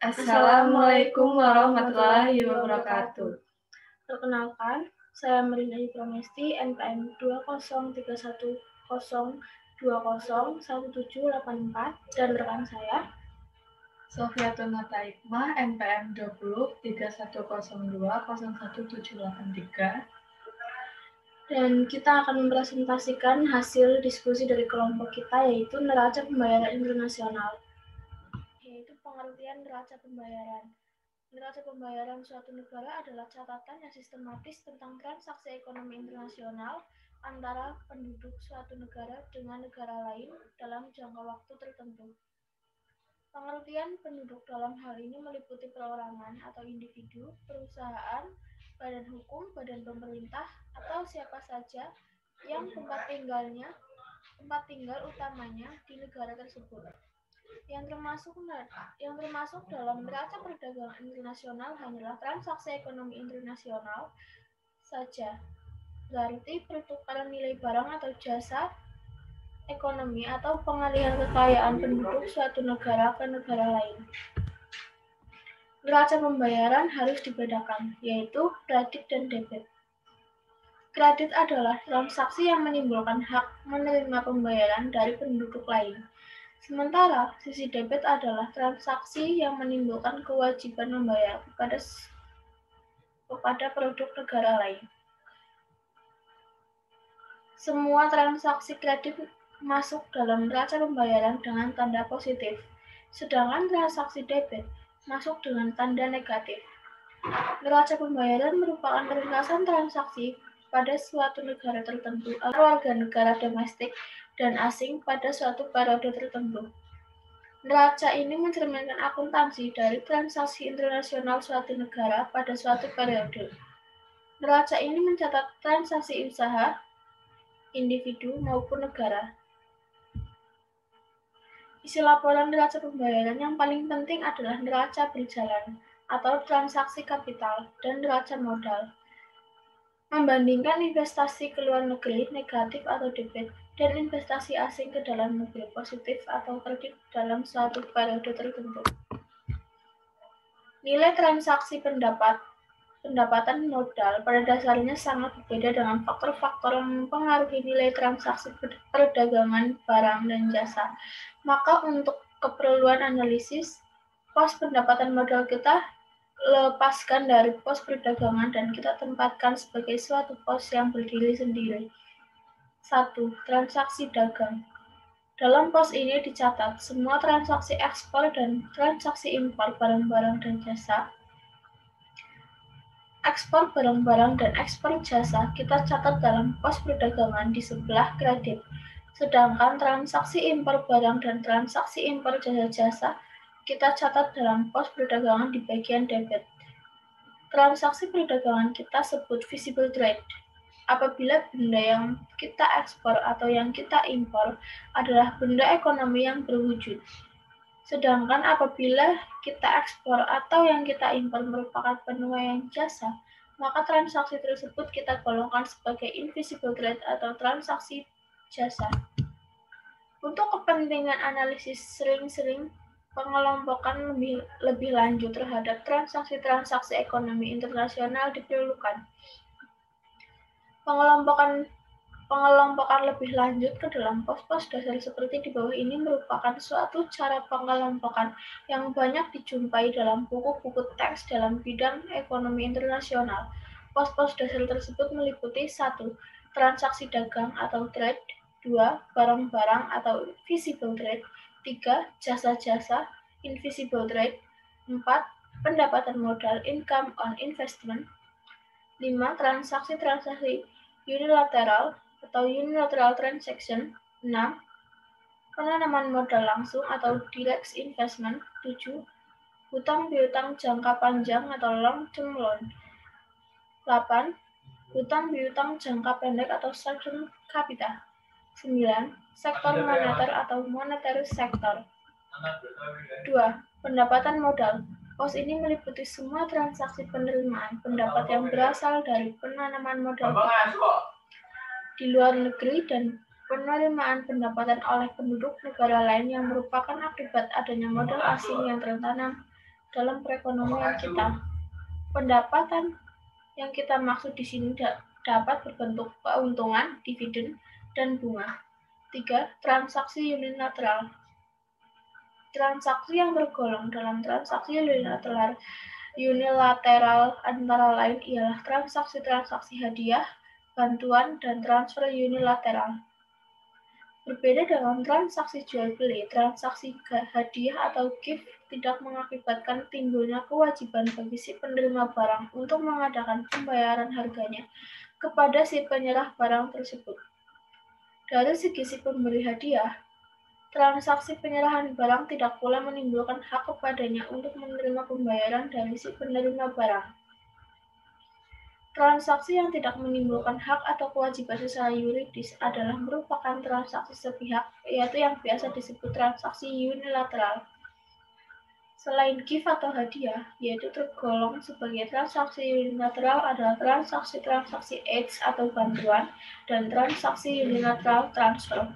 Assalamualaikum warahmatullahi wabarakatuh. Perkenalkan, saya Merina Pramesti, NPM 203102011784 dan rekan saya Sofiatun Nataikmah, NPM 203102011783. Dan kita akan mempresentasikan hasil diskusi dari kelompok kita, yaitu neraca pembayaran internasional. Yaitu pengertian neraca pembayaran. Neraca pembayaran suatu negara adalah catatan yang sistematis tentang transaksi ekonomi internasional antara penduduk suatu negara dengan negara lain dalam jangka waktu tertentu. Pengertian penduduk dalam hal ini meliputi perorangan atau individu, perusahaan, badan hukum, badan pemerintah, atau siapa saja yang tempat tinggal utamanya di negara tersebut. Yang termasuk dalam neraca perdagangan internasional hanyalah transaksi ekonomi internasional saja, berarti pertukaran nilai barang atau jasa ekonomi atau pengalihan kekayaan penduduk suatu negara ke negara lain. Neraca pembayaran harus dibedakan, yaitu kredit dan debit. Kredit adalah transaksi yang menimbulkan hak menerima pembayaran dari penduduk lain. Sementara sisi debit adalah transaksi yang menimbulkan kewajiban membayar kepada produk negara lain. Semua transaksi kredit masuk dalam neraca pembayaran dengan tanda positif, sedangkan transaksi debit masuk dengan tanda negatif. Neraca pembayaran merupakan ringkasan transaksi pada suatu negara tertentu atau warga negara domestik dan asing pada suatu periode tertentu. Neraca ini mencerminkan akuntansi dari transaksi internasional suatu negara pada suatu periode. Neraca ini mencatat transaksi usaha, individu maupun negara. Isi laporan neraca pembayaran yang paling penting adalah neraca berjalan atau transaksi kapital dan neraca modal. Membandingkan investasi ke luar negeri negatif atau debit dan investasi asing ke dalam negeri positif atau kredit dalam suatu periode tertentu. Nilai transaksi pendapatan modal pada dasarnya sangat berbeda dengan faktor-faktor yang mempengaruhi nilai transaksi perdagangan barang dan jasa. Maka untuk keperluan analisis, pos pendapatan modal kita lepaskan dari pos perdagangan dan kita tempatkan sebagai suatu pos yang berdiri sendiri. 1. Transaksi dagang. Dalam pos ini dicatat semua transaksi ekspor dan transaksi impor barang-barang dan jasa. Ekspor barang-barang dan ekspor jasa kita catat dalam pos perdagangan di sebelah kredit, sedangkan transaksi impor barang dan transaksi impor jasa-jasa kita catat dalam pos perdagangan di bagian debit. Transaksi perdagangan kita sebut visible trade apabila benda yang kita ekspor atau yang kita impor adalah benda ekonomi yang berwujud. Sedangkan apabila kita ekspor atau yang kita impor merupakan penuaian jasa, maka transaksi tersebut kita golongkan sebagai invisible trade atau transaksi jasa. Untuk kepentingan analisis sering-sering pengelompokan lebih lanjut terhadap transaksi-transaksi ekonomi internasional diperlukan. Pengelompokan lebih lanjut ke dalam pos-pos dasar seperti di bawah ini merupakan suatu cara pengelompokan yang banyak dijumpai dalam buku-buku teks dalam bidang ekonomi internasional. Pos-pos dasar tersebut meliputi 1. Transaksi dagang atau trade, 2. Barang-barang atau visible trade, 3. Jasa-jasa, invisible trade, 4. Pendapatan modal, income on investment, 5. Transaksi-transaksi unilateral atau unilateral transaction, 6. Penanaman modal langsung atau direct investment, 7. Hutang piutang jangka panjang atau long term loan, 8. Hutang piutang jangka pendek atau short term capital, 9. Sektor moneter atau monetary sector. 2. Pendapatan modal. Pos ini meliputi semua transaksi penerimaan pendapat yang berasal dari penanaman modal kita di luar negeri dan penerimaan pendapatan oleh penduduk negara lain yang merupakan akibat adanya modal asing yang tertanam dalam perekonomian kita. Pendapatan yang kita maksud di sini dapat berbentuk keuntungan, dividen, dan bunga. 3. Transaksi unilateral. Transaksi yang tergolong dalam transaksi unilateral antara lain ialah transaksi-transaksi hadiah, bantuan, dan transfer unilateral. Berbeda dengan transaksi jual beli, transaksi hadiah atau gift tidak mengakibatkan timbulnya kewajiban bagi si penerima barang untuk mengadakan pembayaran harganya kepada si penyerah barang tersebut. Dari segi si pemberi hadiah, transaksi penyerahan barang tidak pula menimbulkan hak kepadanya untuk menerima pembayaran dari si penerima barang. Transaksi yang tidak menimbulkan hak atau kewajiban secara yuridis adalah merupakan transaksi sepihak, yaitu yang biasa disebut transaksi unilateral. Selain gift atau hadiah, yaitu tergolong sebagai transaksi unilateral adalah transaksi-transaksi aid atau bantuan dan transaksi unilateral transfer.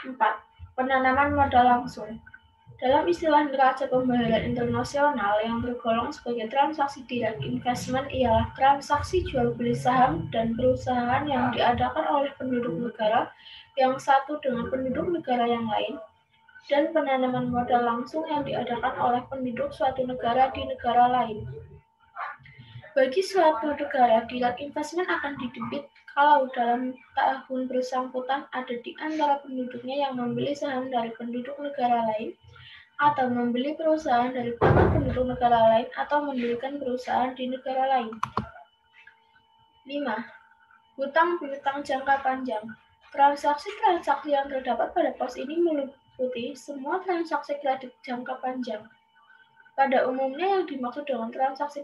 4. Penanaman modal langsung. Dalam istilah neraca pembayaran internasional yang tergolong sebagai transaksi direct investment ialah transaksi jual beli saham dan perusahaan yang diadakan oleh penduduk negara yang satu dengan penduduk negara yang lain, dan penanaman modal langsung yang diadakan oleh penduduk suatu negara di negara lain. Bagi suatu negara, direct investment akan didebit kalau dalam tahun bersangkutan ada di antara penduduknya yang membeli saham dari penduduk negara lain, atau membeli perusahaan dari tangan penduduk negara lain, atau mendirikan perusahaan di negara lain. 5. Hutang piutang jangka panjang. Transaksi-transaksi yang terdapat pada pos ini meliputi semua transaksi kredit jangka panjang. Pada umumnya yang dimaksud dengan transaksi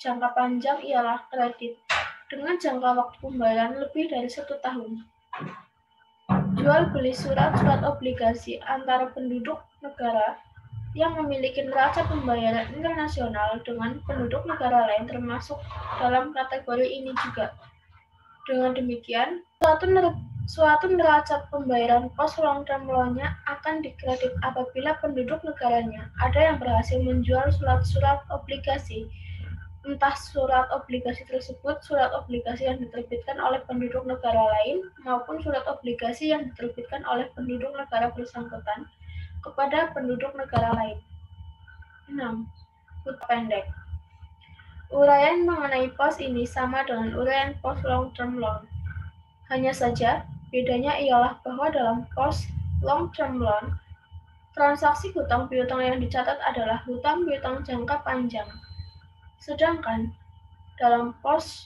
jangka panjang ialah kredit dengan jangka waktu pembayaran lebih dari 1 tahun. Jual beli surat-surat obligasi antara penduduk negara yang memiliki neraca pembayaran internasional dengan penduduk negara lain termasuk dalam kategori ini juga. Dengan demikian, suatu neraca pembayaran post long-term loan-nya akan dikredit apabila penduduk negaranya ada yang berhasil menjual surat-surat obligasi, entah surat obligasi tersebut surat obligasi yang diterbitkan oleh penduduk negara lain maupun surat obligasi yang diterbitkan oleh penduduk negara bersangkutan kepada penduduk negara lain. 6. Hutang pendek. Uraian mengenai pos ini sama dengan uraian pos long-term loan. Hanya saja, bedanya ialah bahwa dalam pos long-term loan, transaksi hutang piutang yang dicatat adalah hutang piutang jangka panjang. Sedangkan dalam pos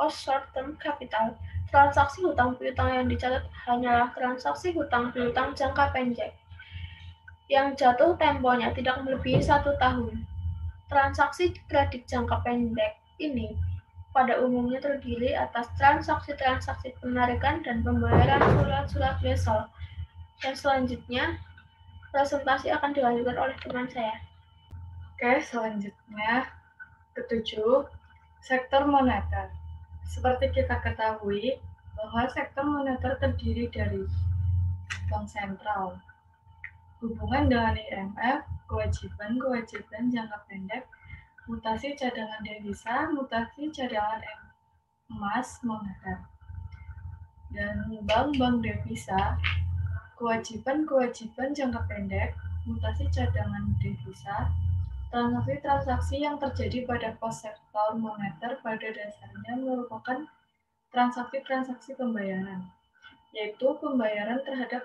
short-term capital, transaksi hutang piutang yang dicatat hanyalah transaksi hutang piutang jangka pendek yang jatuh temponya tidak melebihi 1 tahun. Transaksi kredit jangka pendek ini pada umumnya terdiri atas transaksi-transaksi penarikan dan pembayaran surat-surat wesel. Dan selanjutnya, presentasi akan dilanjutkan oleh teman saya. Oke, selanjutnya ketujuh, sektor moneter. Seperti kita ketahui bahwa sektor moneter terdiri dari bank sentral, hubungan dengan IMF, kewajiban jangka pendek, mutasi cadangan devisa, mutasi cadangan emas moneter, dan bank devisa, kewajiban jangka pendek, mutasi cadangan devisa, transaksi-transaksi yang terjadi pada pos sektor moneter pada dasarnya merupakan transaksi-transaksi pembayaran, yaitu pembayaran terhadap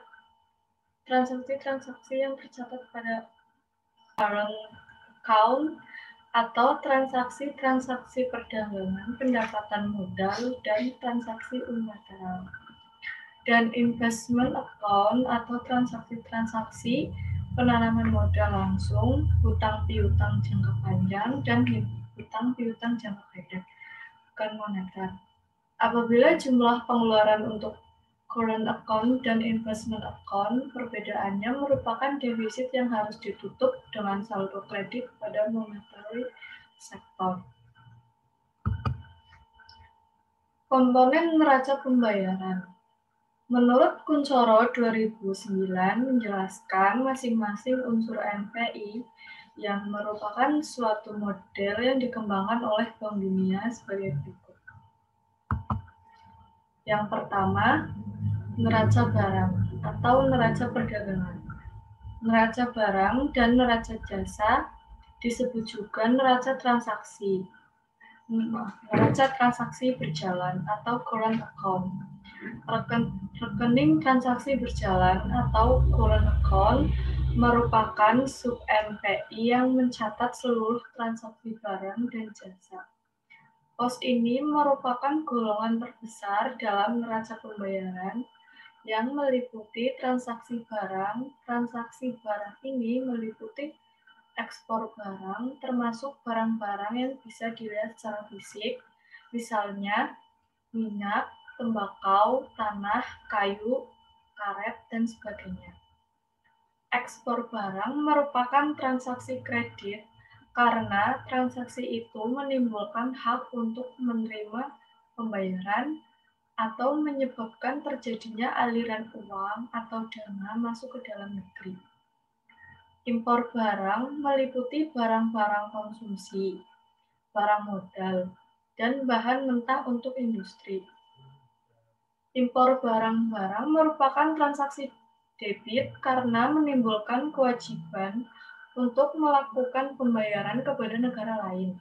transaksi-transaksi yang tercatat pada current account atau transaksi-transaksi perdagangan, pendapatan modal, dan transaksi unilateral. Dan investment account atau transaksi-transaksi penanaman modal langsung, hutang piutang jangka panjang, dan hutang piutang jangka pendek, bukan moneter. Apabila jumlah pengeluaran untuk current account dan investment account, perbedaannya merupakan defisit yang harus ditutup dengan saldo kredit pada monetary sektor. Komponen neraca pembayaran. Menurut Kuncoro 2009 menjelaskan masing-masing unsur NPI yang merupakan suatu model yang dikembangkan oleh Bank Dunia sebagai berikut. Yang pertama, neraca barang atau neraca perdagangan. Neraca barang dan neraca jasa disebut juga neraca transaksi. Neraca transaksi berjalan atau current account. Rekening transaksi berjalan atau current account merupakan sub NPI yang mencatat seluruh transaksi barang dan jasa. Pos ini merupakan golongan terbesar dalam neraca pembayaran yang meliputi transaksi barang. Transaksi barang ini meliputi ekspor barang, termasuk barang-barang yang bisa dilihat secara fisik, misalnya minyak, tembakau, tanah, kayu, karet, dan sebagainya. Ekspor barang merupakan transaksi kredit karena transaksi itu menimbulkan hak untuk menerima pembayaran atau menyebabkan terjadinya aliran uang atau dana masuk ke dalam negeri. Impor barang meliputi barang-barang konsumsi, barang modal, dan bahan mentah untuk industri. Impor barang-barang merupakan transaksi debit karena menimbulkan kewajiban untuk melakukan pembayaran kepada negara lain,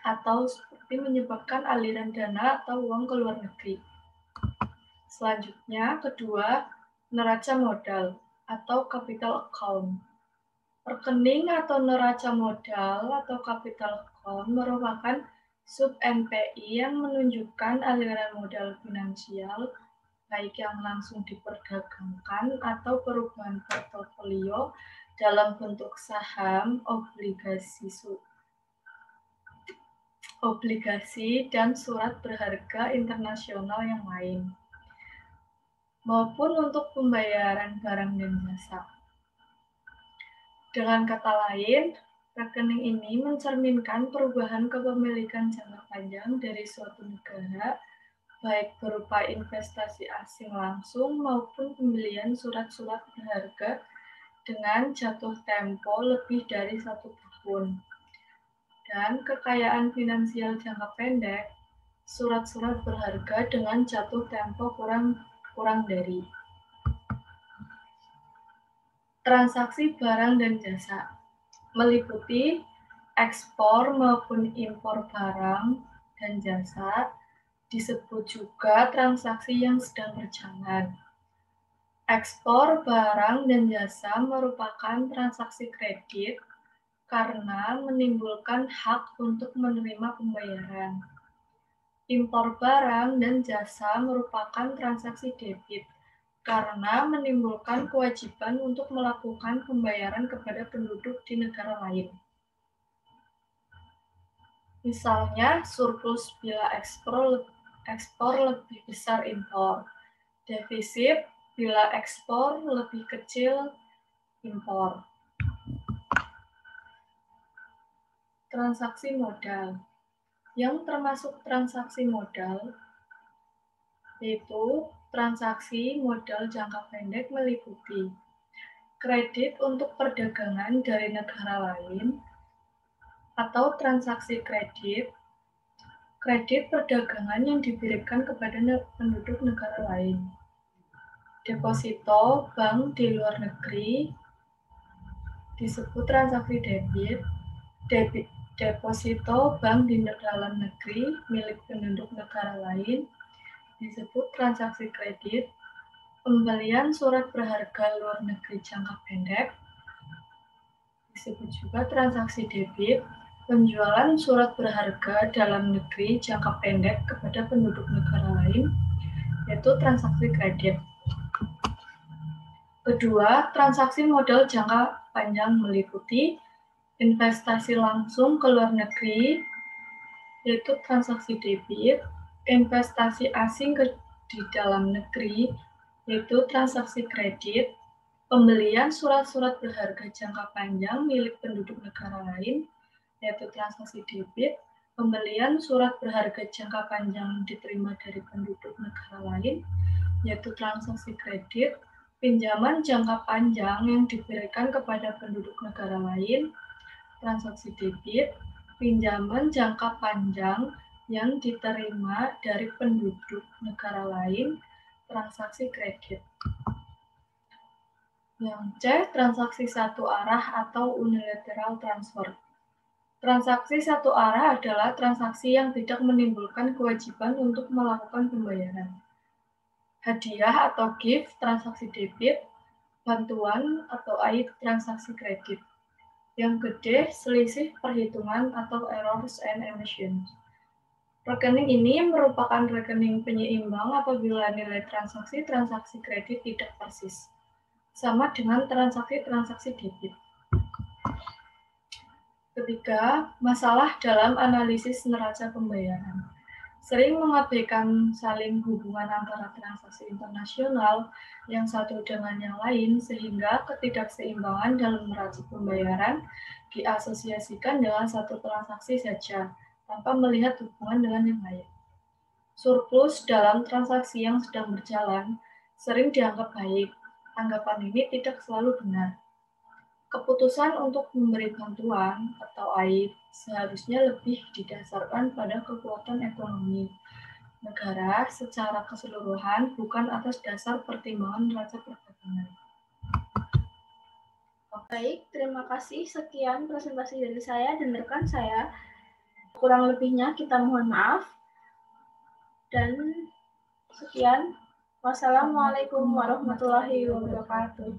atau seperti menyebabkan aliran dana atau uang ke luar negeri. Selanjutnya, kedua, neraca modal atau capital account. Rekening atau neraca modal atau capital account merupakan sub NPI yang menunjukkan aliran modal finansial, baik yang langsung diperdagangkan atau perubahan portofolio dalam bentuk saham, obligasi, dan surat berharga internasional yang lain, maupun untuk pembayaran barang dan jasa. Dengan kata lain, rekening ini mencerminkan perubahan kepemilikan jangka panjang dari suatu negara, baik berupa investasi asing langsung maupun pembelian surat-surat berharga dengan jatuh tempo lebih dari 1 tahun. Dan kekayaan finansial jangka pendek, surat-surat berharga dengan jatuh tempo kurang dari. Transaksi barang dan jasa meliputi ekspor maupun impor barang dan jasa, disebut juga transaksi yang sedang berjalan. Ekspor barang dan jasa merupakan transaksi kredit karena menimbulkan hak untuk menerima pembayaran. Impor barang dan jasa merupakan transaksi debit karena menimbulkan kewajiban untuk melakukan pembayaran kepada penduduk di negara lain. Misalnya, surplus bila ekspor lebih besar impor, defisit bila ekspor lebih kecil impor. Transaksi modal. Yang termasuk transaksi modal yaitu transaksi modal jangka pendek meliputi kredit untuk perdagangan dari negara lain atau transaksi kredit perdagangan yang diberikan kepada penduduk negara lain. Deposito bank di luar negeri disebut transaksi debit. Deposito bank di dalam negeri milik penduduk negara lain disebut transaksi kredit. Pembelian surat berharga luar negeri jangka pendek disebut juga transaksi debit. Penjualan surat berharga dalam negeri jangka pendek kepada penduduk negara lain yaitu transaksi kredit. Kedua, transaksi modal jangka panjang meliputi investasi langsung ke luar negeri yaitu transaksi debit, investasi asing di dalam negeri yaitu transaksi kredit, pembelian surat-surat berharga jangka panjang milik penduduk negara lain yaitu transaksi debit, pembelian surat berharga jangka panjang diterima dari penduduk negara lain yaitu transaksi kredit, pinjaman jangka panjang yang diberikan kepada penduduk negara lain, transaksi debit, pinjaman jangka panjang yang diterima dari penduduk negara lain, transaksi kredit. Yang C, transaksi satu arah atau unilateral transfer. Transaksi satu arah adalah transaksi yang tidak menimbulkan kewajiban untuk melakukan pembayaran. Hadiah atau gift, transaksi debit, bantuan atau aid, transaksi kredit. Yang gede, selisih perhitungan atau errors and emissions. Rekening ini merupakan rekening penyeimbang apabila nilai transaksi kredit tidak persis, sama dengan transaksi debit. Ketiga, masalah dalam analisis neraca pembayaran. Sering mengabaikan saling hubungan antara transaksi internasional yang satu dengan yang lain sehingga ketidakseimbangan dalam neraca pembayaran diasosiasikan dengan satu transaksi saja tanpa melihat hubungan dengan yang lain. Surplus dalam transaksi yang sedang berjalan sering dianggap baik. Anggapan ini tidak selalu benar. Keputusan untuk memberi bantuan atau aid seharusnya lebih didasarkan pada kekuatan ekonomi negara secara keseluruhan, bukan atas dasar pertimbangan neraca perdagangan. Baik, terima kasih. Sekian presentasi dari saya dan rekan saya. Kurang lebihnya kita mohon maaf. Dan sekian. Wassalamualaikum warahmatullahi wabarakatuh.